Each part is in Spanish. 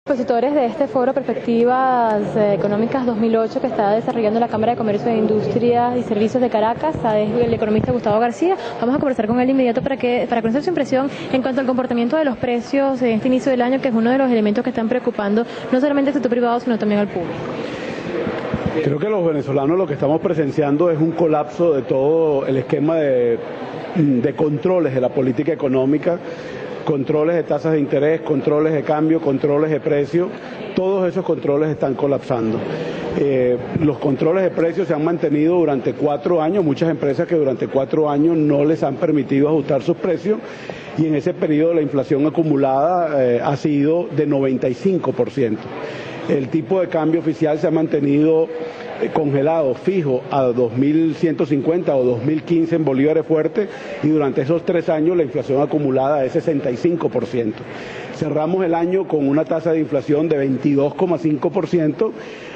Expositores de este foro Perspectivas Económicas 2008 que está desarrollando la Cámara de Comercio de Industrias y Servicios de Caracas, es el economista Gustavo García. Vamos a conversar con él de inmediato para conocer su impresión en cuanto al comportamiento de los precios en este inicio del año, que es uno de los elementos que están preocupando no solamente al sector privado, sino también al público. Creo que los venezolanos lo que estamos presenciando es un colapso de todo el esquema de controles de la política económica, controles de tasas de interés, controles de cambio, controles de precio. Todos esos controles están colapsando. Los controles de precios se han mantenido durante 4 años, muchas empresas que durante 4 años no les han permitido ajustar sus precios, y en ese periodo la inflación acumulada ha sido de 95%. El tipo de cambio oficial se ha mantenido congelado, fijo, a 2.150 o 2.015 en bolívares fuertes, y durante esos 3 años la inflación acumulada es 65%. Cerramos el año con una tasa de inflación de 22,5%,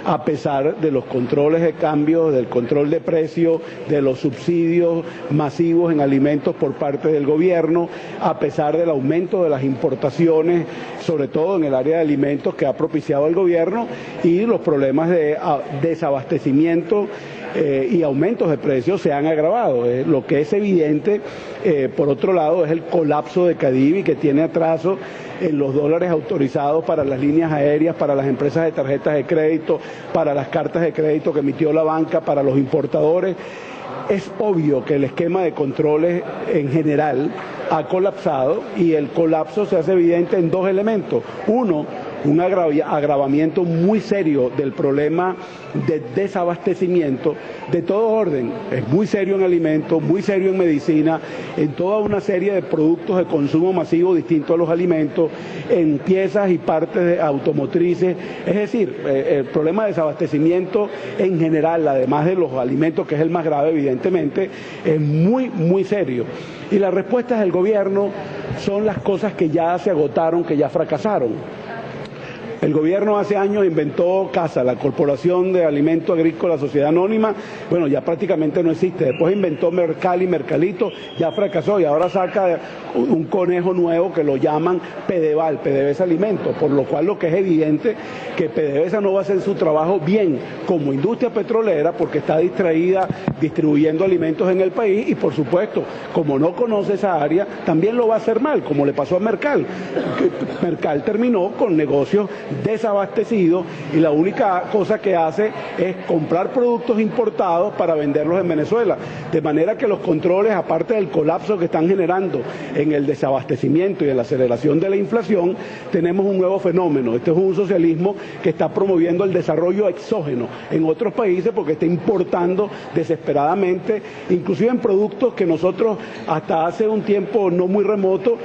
a pesar de los controles de cambio, del control de precios, de los subsidios masivos en alimentos por parte del gobierno, a pesar del aumento de las importaciones, sobre todo en el área de alimentos que ha propiciado el gobierno, y los problemas de desabastecimiento y aumentos de precios se han agravado. Lo que es evidente, por otro lado, es el colapso de Cadivi, que tiene atraso en los dólares autorizados para las líneas aéreas, para las empresas de tarjetas de crédito, para las cartas de crédito que emitió la banca, para los importadores. Es obvio que el esquema de controles en general ha colapsado, y el colapso se hace evidente en 2 elementos. Uno, un agravamiento muy serio del problema de desabastecimiento de todo orden. Es muy serio en alimentos, muy serio en medicina, en toda una serie de productos de consumo masivo distintos a los alimentos, en piezas y partes automotrices. Es decir, el problema de desabastecimiento en general, además de los alimentos, que es el más grave evidentemente, es muy, muy serio. Y las respuestas del gobierno son las cosas que ya se agotaron, que ya fracasaron. El gobierno hace años inventó CASA, la Corporación de Alimentos Agrícolas, Sociedad Anónima. Bueno, ya prácticamente no existe. Después inventó Mercal y Mercalito, ya fracasó, y ahora saca un conejo nuevo que lo llaman Pedeval, PDVSA Alimentos, por lo cual lo que es evidente que PDVSA no va a hacer su trabajo bien como industria petrolera, porque está distraída distribuyendo alimentos en el país, y por supuesto, como no conoce esa área, también lo va a hacer mal, como le pasó a Mercal. Mercal terminó con negocios desabastecido, y la única cosa que hace es comprar productos importados para venderlos en Venezuela, de manera que los controles, aparte del colapso que están generando en el desabastecimiento y en la aceleración de la inflación, tenemos un nuevo fenómeno. Este es un socialismo que está promoviendo el desarrollo exógeno en otros países, porque está importando desesperadamente, inclusive en productos que nosotros hasta hace un tiempo no muy remoto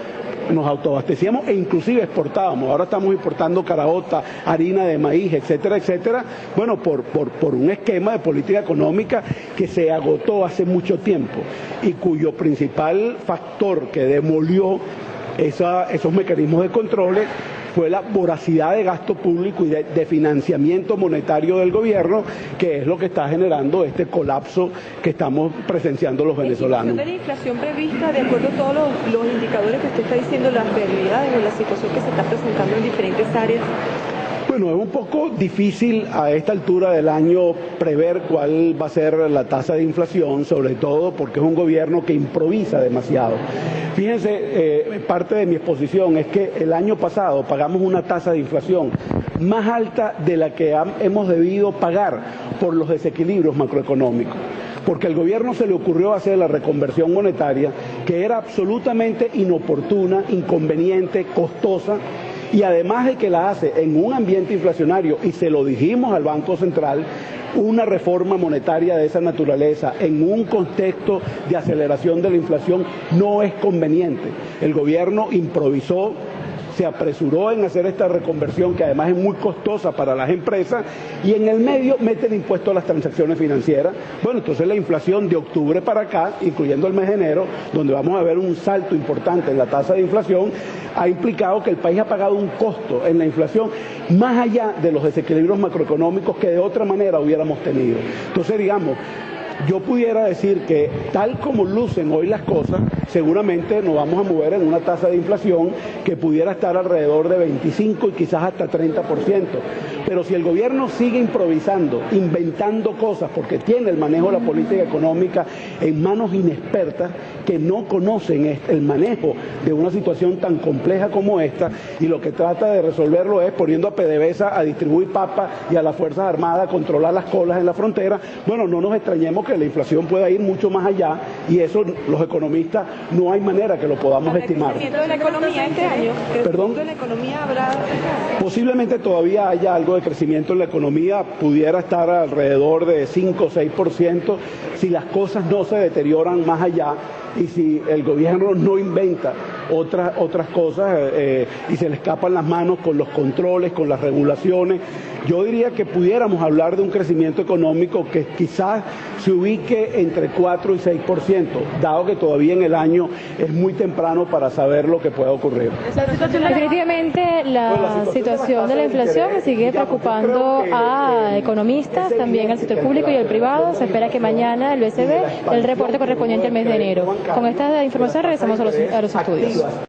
nos autoabastecíamos e inclusive exportábamos. Ahora estamos importando caraota, harina de maíz, etcétera, etcétera. Bueno, por un esquema de política económica que se agotó hace mucho tiempo, y cuyo principal factor que demolió esos mecanismos de controles fue la voracidad de gasto público y de financiamiento monetario del gobierno, que es lo que está generando este colapso que estamos presenciando los venezolanos. ¿La inflación prevista, de acuerdo a todos los indicadores que usted está diciendo, las realidades o la situación que se está presentando en diferentes áreas? Bueno, es un poco difícil a esta altura del año prever cuál va a ser la tasa de inflación, sobre todo porque es un gobierno que improvisa demasiado. Fíjense, parte de mi exposición es que el año pasado pagamos una tasa de inflación más alta de la que hemos debido pagar por los desequilibrios macroeconómicos, porque al gobierno se le ocurrió hacer la reconversión monetaria, que era absolutamente inoportuna, inconveniente, costosa, y además de que la hace en un ambiente inflacionario, y se lo dijimos al Banco Central, una reforma monetaria de esa naturaleza en un contexto de aceleración de la inflación no es conveniente. El gobierno improvisó, se apresuró en hacer esta reconversión, que además es muy costosa para las empresas, y en el medio mete el impuesto a las transacciones financieras. Bueno, entonces la inflación de octubre para acá, incluyendo el mes de enero, donde vamos a ver un salto importante en la tasa de inflación, ha implicado que el país ha pagado un costo en la inflación más allá de los desequilibrios macroeconómicos que de otra manera hubiéramos tenido. Entonces, digamos, yo pudiera decir que tal como lucen hoy las cosas, seguramente nos vamos a mover en una tasa de inflación que pudiera estar alrededor de 25 y quizás hasta 30%. Pero si el gobierno sigue improvisando, inventando cosas, porque tiene el manejo de la política económica en manos inexpertas que no conocen el manejo de una situación tan compleja como esta, y lo que trata de resolverlo es poniendo a PDVSA a distribuir papas y a las Fuerzas Armadas a controlar las colas en la frontera, bueno, no nos extrañemos que la inflación pueda ir mucho más allá, y eso los economistas no hay manera que lo podamos estimar. ¿El crecimiento de la economía este año? ¿Perdón? ¿De la economía habrá? Posiblemente todavía haya algo de crecimiento en la economía, pudiera estar alrededor de 5 o 6%, si las cosas no se deterioran más allá y si el gobierno no inventa otras cosas y se le escapan las manos con los controles, con las regulaciones. Yo diría que pudiéramos hablar de un crecimiento económico que quizás se ubique entre 4 y 6%, dado que todavía en el año es muy temprano para saber lo que pueda ocurrir. Definitivamente la situación de la inflación sigue preocupando a economistas, también al sector público y al privado. Se espera que mañana el BCB dé el reporte correspondiente al mes de enero. Con esta información regresamos a los estudios.